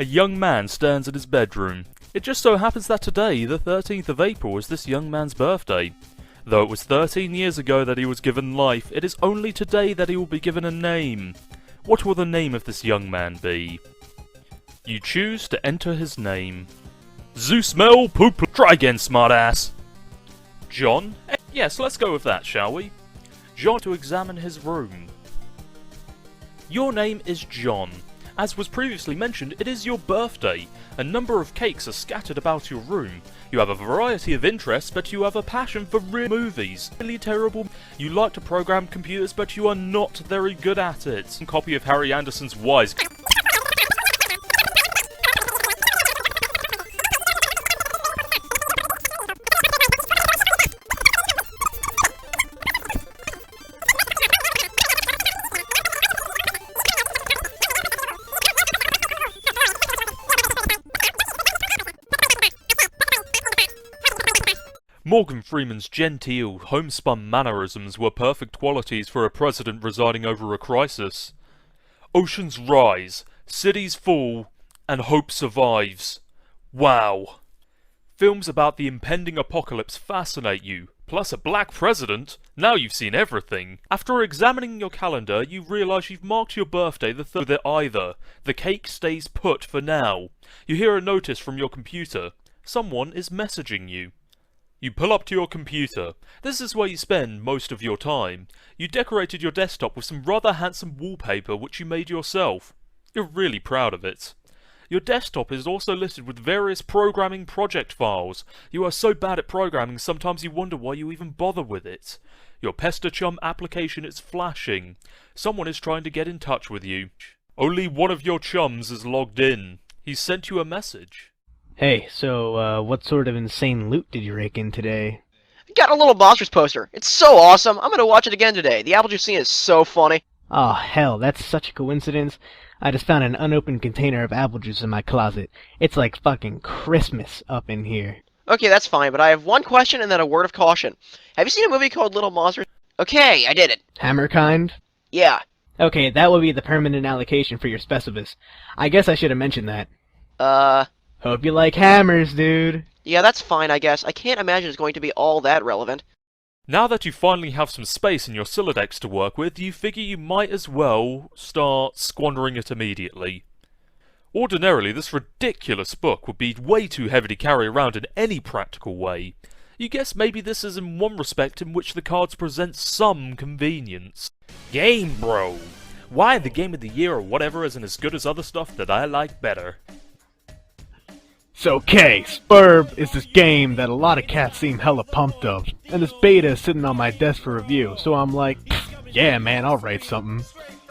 A young man stands in his bedroom. It just so happens that today, the 13th of April, is this young man's birthday. Though it was 13 years ago that he was given life, it is only today that he will be given a name. What will the name of this young man be? You choose to enter his name. Zeus-mel-poop. Try again, smartass. John? Yes, let's go with that, shall we? John to examine his room. Your name is John. As was previously mentioned, it is your birthday. A number of cakes are scattered about your room. You have a variety of interests, but you have a passion for real movies. Really terrible. You like to program computers, but you are not very good at it. A copy of Harry Anderson's Wise. Morgan Freeman's genteel, homespun mannerisms were perfect qualities for a president residing over a crisis. Oceans rise, cities fall, and hope survives. Wow. Films about the impending apocalypse fascinate you, plus a black president? Now you've seen everything. After examining your calendar, you realise you've marked your birthday the 3rd with it either. The cake stays put for now. You hear a notice from your computer. Someone is messaging you. You pull up to your computer. This is where you spend most of your time. You decorated your desktop with some rather handsome wallpaper which you made yourself. You're really proud of it. Your desktop is also listed with various programming project files. You are so bad at programming sometimes you wonder why you even bother with it. Your Pester Chum application is flashing. Someone is trying to get in touch with you. Only one of your chums is logged in. He's sent you a message. Hey, so, what sort of insane loot did you rake in today? Got a little Monsters poster. It's so awesome. I'm gonna watch it again today. The apple juice scene is so funny. Oh, hell, that's such a coincidence. I just found an unopened container of apple juice in my closet. It's like fucking Christmas up in here. Okay, that's fine, but I have one question and then a word of caution. Have you seen a movie called Little Monsters? Okay, I did it. Hammer kind? Yeah. Okay, that will be the permanent allocation for your specibus. I guess I should have mentioned that. Hope you like hammers, dude. Yeah, that's fine, I guess. I can't imagine it's going to be all that relevant. Now that you finally have some space in your Sylladex to work with, you figure you might as well start squandering it immediately. Ordinarily, this ridiculous book would be way too heavy to carry around in any practical way. You guess maybe this is in one respect in which the cards present some convenience. Game, bro! Why the game of the year or whatever isn't as good as other stuff that I like better? So, okay, Spurb is this game that a lot of cats seem hella pumped of, and this beta is sitting on my desk for review, so I'm like, yeah man, I'll write something.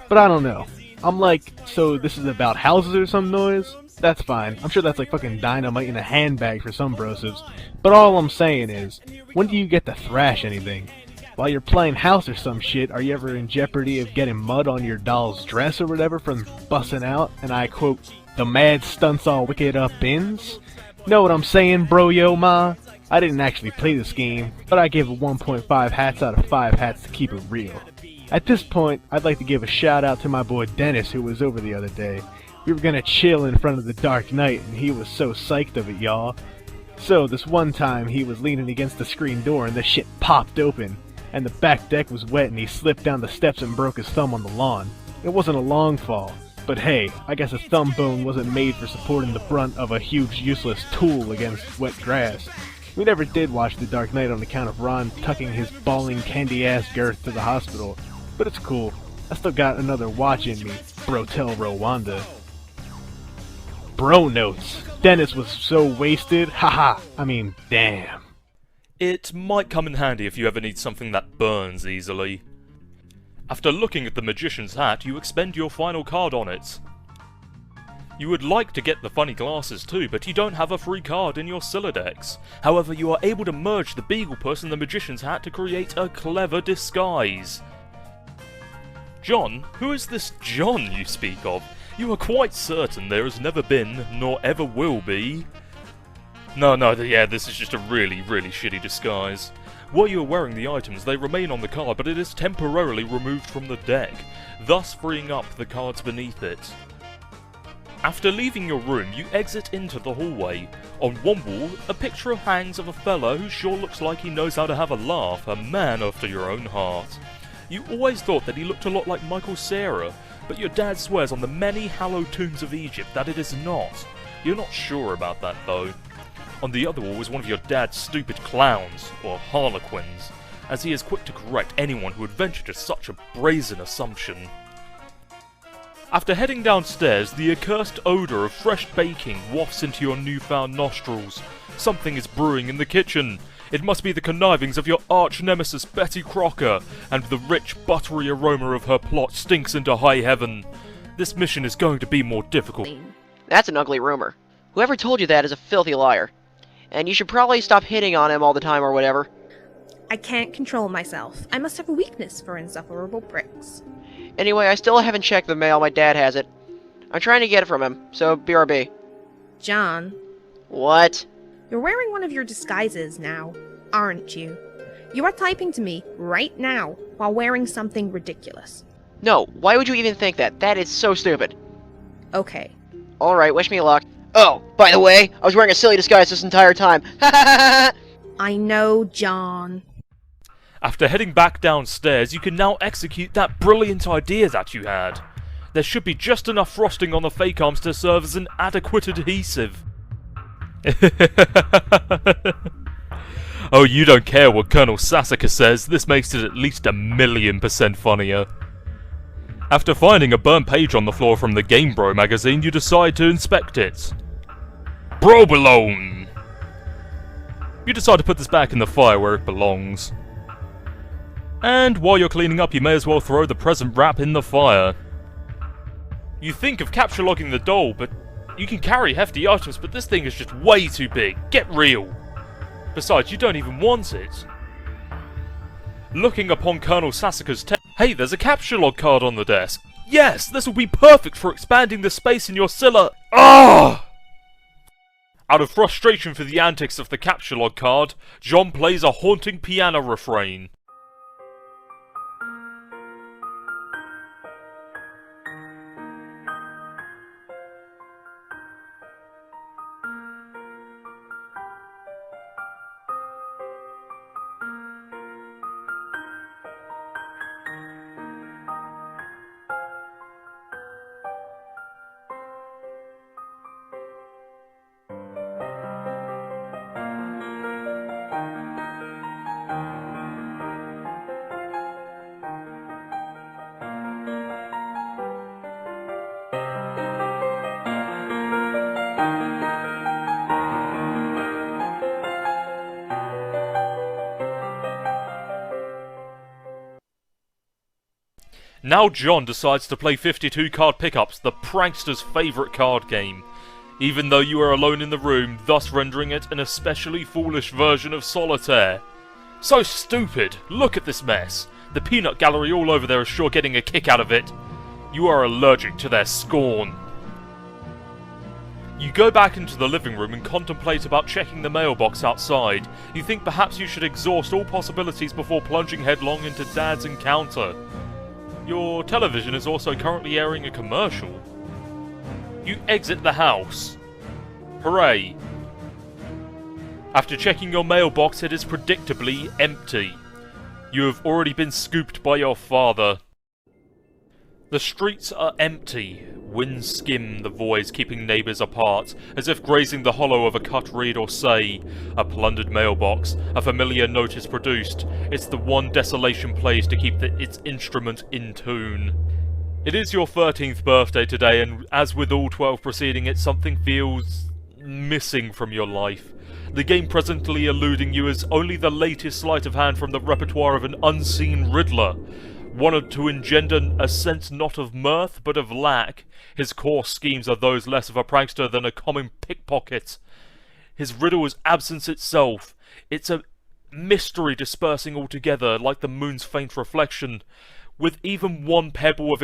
But I don't know. I'm like, so this is about houses or some noise? That's fine. I'm sure that's like fucking dynamite in a handbag for some brosives. But all I'm saying is, when do you get to thrash anything? While you're playing house or some shit, are you ever in jeopardy of getting mud on your doll's dress or whatever from busting out, and I quote, the mad stunts all wicked up ins? Know what I'm saying, bro yo ma? I didn't actually play this game, but I gave it 1.5 hats out of 5 hats to keep it real. At this point, I'd like to give a shout out to my boy Dennis who was over the other day. We were gonna chill in front of the Dark Knight and he was so psyched of it, y'all. So this one time he was leaning against the screen door and the shit popped open, and the back deck was wet and he slipped down the steps and broke his thumb on the lawn. It wasn't a long fall. But hey, I guess a thumb bone wasn't made for supporting the brunt of a huge useless tool against wet grass. We never did watch The Dark Knight on account of Ron tucking his bawling candy-ass girth to the hospital. But it's cool. I still got another watch in me, Brotel Rwanda. Bro notes. Dennis was so wasted, haha, I mean, damn. It might come in handy if you ever need something that burns easily. After looking at the Magician's hat, you expend your final card on it. You would like to get the funny glasses too, but you don't have a free card in your Sylladex. However, you are able to merge the Beagle Puss and the Magician's hat to create a clever disguise. John? Who is this John you speak of? You are quite certain there has never been, nor ever will be... Yeah, this is just a really shitty disguise. While you are wearing the items, they remain on the card, but it is temporarily removed from the deck, thus freeing up the cards beneath it. After leaving your room, you exit into the hallway. On one wall, a picture hangs of a fella who sure looks like he knows how to have a laugh, a man after your own heart. You always thought that he looked a lot like Michael Cera, but your dad swears on the many hallowed tombs of Egypt that it is not. You're not sure about that though. On the other wall is one of your dad's stupid clowns, or harlequins, as he is quick to correct anyone who would venture to such a brazen assumption. After heading downstairs, the accursed odour of fresh baking wafts into your newfound nostrils. Something is brewing in the kitchen. It must be the connivings of your arch-nemesis Betty Crocker, and the rich, buttery aroma of her plot stinks into high heaven. This mission is going to be more difficult. That's an ugly rumor. Whoever told you that is a filthy liar. And you should probably stop hitting on him all the time or whatever. I can't control myself. I must have a weakness for insufferable pricks. Anyway, I still haven't checked the mail. My dad has it. I'm trying to get it from him, so BRB. John, What? you're wearing one of your disguises now, aren't you? You are typing to me right now while wearing something ridiculous. No, why would you even think that? That is so stupid. Okay. Alright, wish me luck. Oh, by the way, I was wearing a silly disguise this entire time. Ha ha ha ha! I know, John. After heading back downstairs, you can now execute that brilliant idea that you had. There should be just enough frosting on the fake arms to serve as an adequate adhesive. Oh, you don't care what Colonel Sassacre says, this makes it at least 1,000,000% funnier. After finding a burnt page on the floor from the Game Bro magazine, you decide to inspect it. Provolone! You decide to put this back in the fire where it belongs. And while you're cleaning up, you may as well throw the present wrap in the fire. You think of capture logging the doll, but you can carry hefty items, but this thing is just way too big. Get real! Besides, you don't even want it. Looking upon Colonel Sassacre's hey, there's a capture log card on the desk. Yes, this will be perfect for expanding the space in your cellar. Ah! Out of frustration for the antics of the capture log card, John plays a haunting piano refrain. Now John decides to play 52 card pickups, the prankster's favourite card game, even though you are alone in the room, thus rendering it an especially foolish version of solitaire. So stupid! Look at this mess! The peanut gallery all over there is sure getting a kick out of it. You are allergic to their scorn. You go back into the living room and contemplate about checking the mailbox outside. You think perhaps you should exhaust all possibilities before plunging headlong into Dad's encounter. Your television is also currently airing a commercial. You exit the house. Hooray! After checking your mailbox, it is predictably empty. You have already been scooped by your father. The streets are empty. Winds skim the voids, keeping neighbours apart, as if grazing the hollow of a cut reed or say. A plundered mailbox, a familiar note is produced. It's the one desolation plays to keep its instrument in tune. It is your 13th birthday today, and as with all 12 preceding it, something feels missing from your life. The game presently eluding you is only the latest sleight of hand from the repertoire of an unseen Riddler. Wanted to engender a sense not of mirth, but of lack. His coarse schemes are those less of a prankster than a common pickpocket. His riddle is absence itself. It's a mystery dispersing altogether, like the moon's faint reflection, with even one pebble of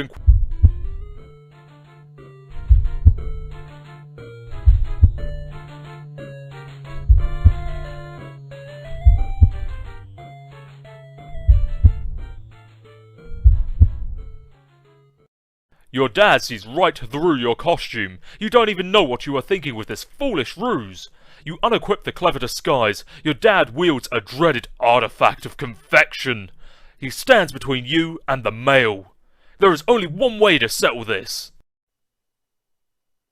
Your dad sees right through your costume. You don't even know what you are thinking with this foolish ruse. You unequip the clever disguise. Your dad wields a dreaded artifact of confection. He stands between you and the mail. There is only one way to settle this.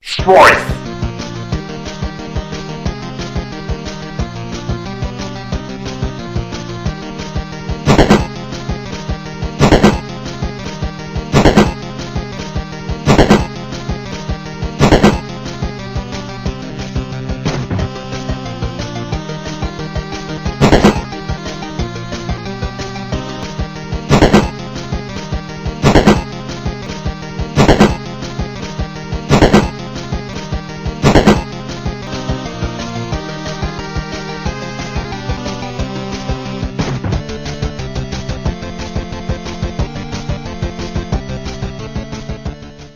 Strife!